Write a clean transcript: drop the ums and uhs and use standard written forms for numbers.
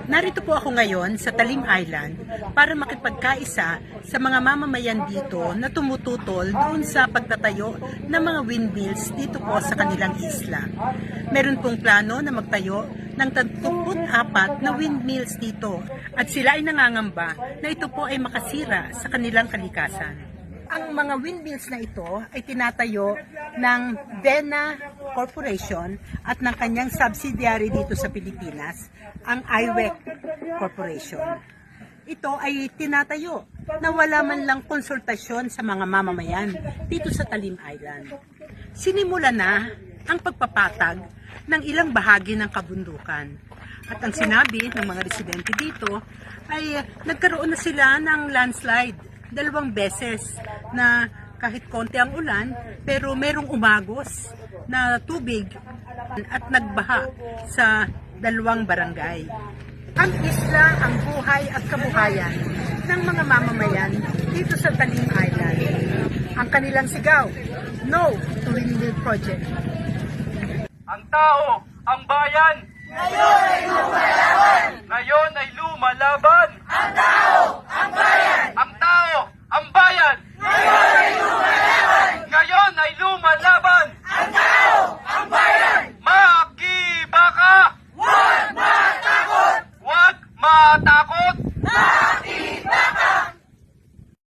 Narito po ako ngayon sa Talim Island para makipagkaisa sa mga mamamayan dito na tumututol doon sa pagtatayo ng mga windmills dito po sa kanilang isla. Meron pong plano na magtayo ng 34 na windmills dito at sila ay nangangamba na ito po ay makasira sa kanilang kalikasan. Ang mga windmills na ito ay tinatayo ng DENA Corporation at ng kanyang subsidiary dito sa Pilipinas, ang IWEC Corporation. Ito ay tinatayo na wala man lang konsultasyon sa mga mamamayan dito sa Talim Island. Sinimula na ang pagpapatag ng ilang bahagi ng kabundukan. At ang sinabi ng mga residente dito ay nagkaroon na sila ng landslide 2 beses na kahit konti ang ulan pero merong umagos na tubig at nagbaha sa 2 barangay. Ang isla ang buhay at kabuhayan ng mga mamamayan dito sa Talim Island. Ang kanilang sigaw, No to Windmill Project. Ang tao, ang bayan, ngayon ay lumalaban!